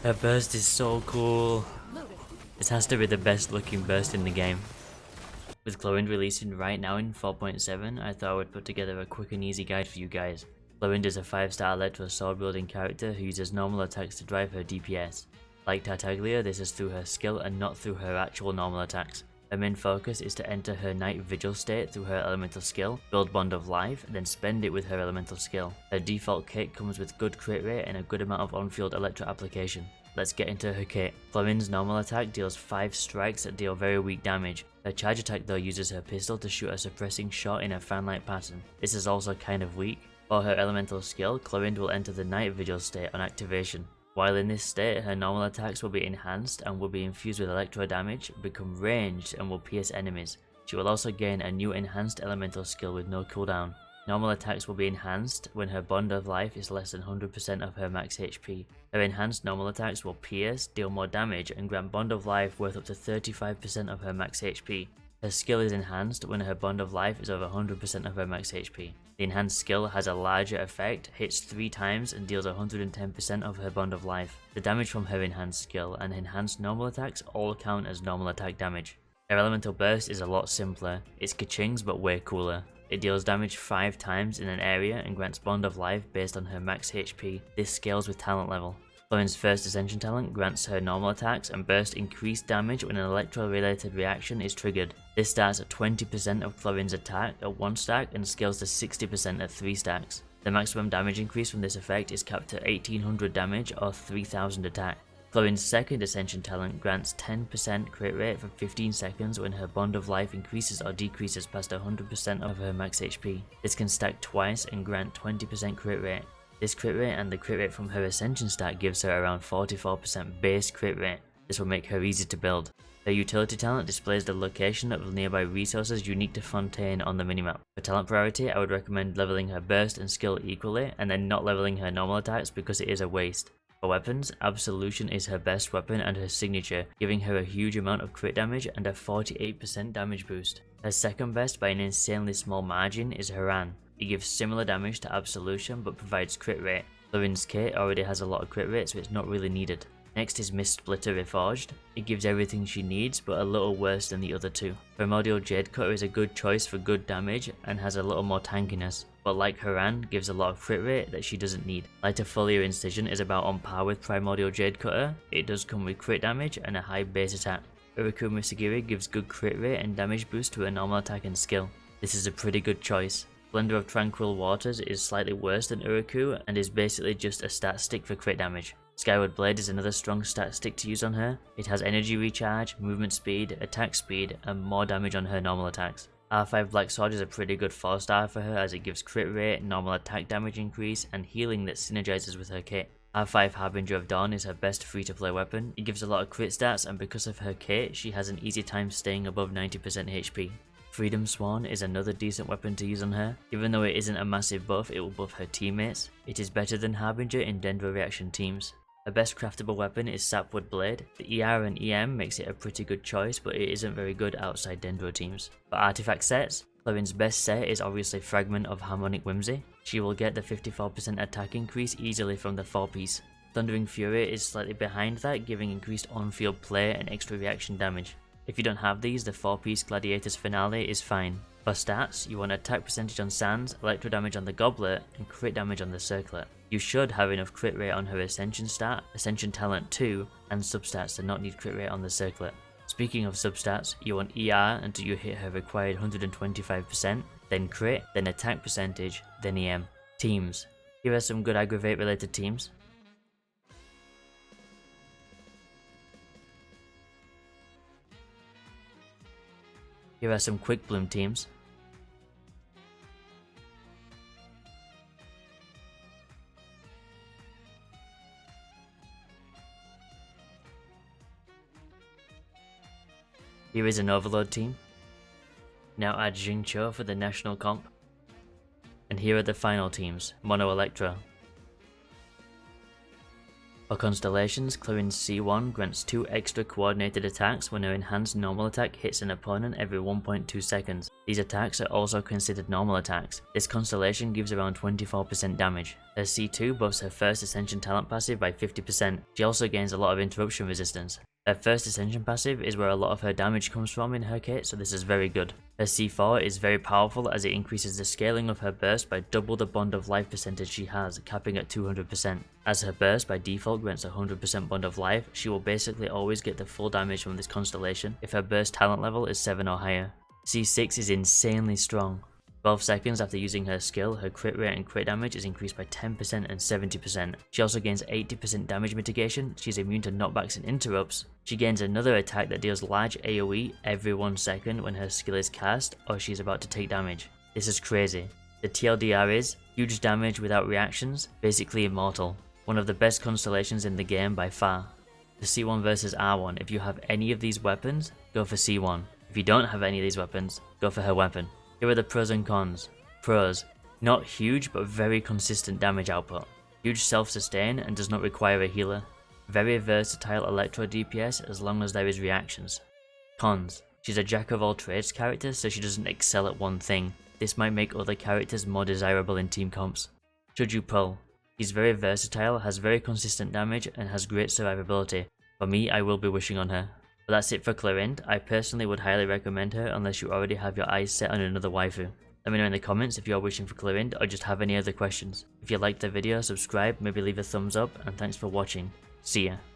Her burst is so cool. This has to be the best looking burst in the game. With Clorinde releasing right now in 4.7, I thought I would put together a quick and easy guide for you guys. Clorinde is a 5-star electro sword wielding character who uses normal attacks to drive her DPS. Like Tartaglia, this is through her skill and not through her actual normal attacks. Her main focus is to enter her night vigil state through her elemental skill, build Bond of Life, then spend it with her elemental skill. Her default kit comes with good crit rate and a good amount of on-field electro application. Let's get into her kit. Clorinde's normal attack deals 5 strikes that deal very weak damage. Her charge attack though uses her pistol to shoot a suppressing shot in a fan-like pattern. This is also kind of weak. For her elemental skill, Clorinde will enter the night vigil state on activation. While in this state, her normal attacks will be enhanced and will be infused with electro damage, become ranged and will pierce enemies. She will also gain a new enhanced elemental skill with no cooldown. Normal attacks will be enhanced when her bond of life is less than 100% of her max HP. Her enhanced normal attacks will pierce, deal more damage, and grant bond of life worth up to 35% of her max HP. Her skill is enhanced when her bond of life is over 100% of her max HP. The enhanced skill has a larger effect, hits 3 times and deals 110% of her bond of life. The damage from her enhanced skill and enhanced normal attacks all count as normal attack damage. Her elemental burst is a lot simpler. It's Kaching's but way cooler. It deals damage 5 times in an area and grants bond of life based on her max HP. This scales with talent level. Clorinde's first ascension talent grants her normal attacks and burst increased damage when an electro related reaction is triggered. This starts at 20% of Clorinde's attack at 1 stack and scales to 60% at 3 stacks. The maximum damage increase from this effect is capped at 1800 damage or 3000 attack. Clorinde's second ascension talent grants 10% crit rate for 15 seconds when her bond of life increases or decreases past 100% of her max HP. This can stack twice and grant 20% crit rate. This crit rate and the crit rate from her ascension stat gives her around 44% base crit rate. This will make her easy to build. Her utility talent displays the location of nearby resources unique to Fontaine on the minimap. For talent priority, I would recommend leveling her burst and skill equally and then not leveling her normal attacks because it is a waste. For weapons, Absolution is her best weapon and her signature, giving her a huge amount of crit damage and a 48% damage boost. Her second best by an insanely small margin is Haran. It gives similar damage to Absolution but provides crit rate. Clorinde's kit already has a lot of crit rate so it's not really needed. Next is Mist Splitter Reforged. It gives everything she needs but a little worse than the other two. Primordial Jade Cutter is a good choice for good damage and has a little more tankiness, but like Haran gives a lot of crit rate that she doesn't need. Lighter Foliar Incision is about on par with Primordial Jade Cutter. It does come with crit damage and a high base attack. Uruku Misagiri gives good crit rate and damage boost to her normal attack and skill. This is a pretty good choice. Splendor of Tranquil Waters is slightly worse than Uruku and is basically just a stat stick for crit damage. Skyward Blade is another strong stat stick to use on her. It has energy recharge, movement speed, attack speed, and more damage on her normal attacks. R5 Black Sword is a pretty good 4-star for her as it gives crit rate, normal attack damage increase, and healing that synergizes with her kit. R5 Harbinger of Dawn is her best free-to-play weapon. It gives a lot of crit stats and because of her kit, she has an easy time staying above 90% HP. Freedom Swan is another decent weapon to use on her. Even though it isn't a massive buff, it will buff her teammates. It is better than Harbinger in Dendro Reaction teams. Her best craftable weapon is Sapwood Blade. The ER and EM makes it a pretty good choice, but it isn't very good outside Dendro teams. For artifact sets, Clorinde's best set is obviously Fragment of Harmonic Whimsy. She will get the 54% attack increase easily from the 4-piece. Thundering Fury is slightly behind that, giving increased on-field play and extra reaction damage. If you don't have these, the 4-piece Gladiator's Finale is fine. For stats, you want attack percentage on Sands, electro damage on the Goblet, and crit damage on the Circlet. You should have enough crit rate on her Ascension stat, Ascension Talent 2, and substats to not need crit rate on the Circlet. Speaking of substats, you want ER until you hit her required 125%, then crit, then attack percentage, then EM. Teams. Here are some good aggravate related teams. Here are some quick bloom teams. Here is an Overload team. Now add Jingcho for the national comp. And here are the final teams, Mono Electro. For Constellations, Clorinde's C1 grants 2 extra coordinated attacks when her enhanced normal attack hits an opponent every 1.2 seconds. These attacks are also considered normal attacks. This constellation gives around 24% damage. Her C2 buffs her first Ascension talent passive by 50%. She also gains a lot of interruption resistance. Her first Ascension passive is where a lot of her damage comes from in her kit, so this is very good. Her C4 is very powerful as it increases the scaling of her burst by double the bond of life percentage she has, capping at 200%. As her burst by default grants 100% bond of life, she will basically always get the full damage from this constellation if her burst talent level is 7 or higher. C6 is insanely strong. 12 seconds after using her skill, her crit rate and crit damage is increased by 10% and 70%. She also gains 80% damage mitigation, she's immune to knockbacks and interrupts. She gains another attack that deals large AoE every 1 second when her skill is cast or she's about to take damage. This is crazy. The TLDR is huge damage without reactions, basically immortal. One of the best constellations in the game by far. The C1 versus R1, if you have any of these weapons, go for C1. If you don't have any of these weapons, go for her weapon. Here are the pros and cons. Pros: not huge but very consistent damage output. Huge self-sustain and does not require a healer. Very versatile electro DPS as long as there is reactions. Cons: she's a jack of all trades character, so she doesn't excel at one thing. This might make other characters more desirable in team comps. Should you pull? She's very versatile, has very consistent damage and has great survivability. For me, I will be wishing on her. But that's it for Clorinde. I personally would highly recommend her unless you already have your eyes set on another waifu. Let me know in the comments if you are wishing for Clorinde or just have any other questions. If you liked the video, subscribe, maybe leave a thumbs up, and thanks for watching. See ya.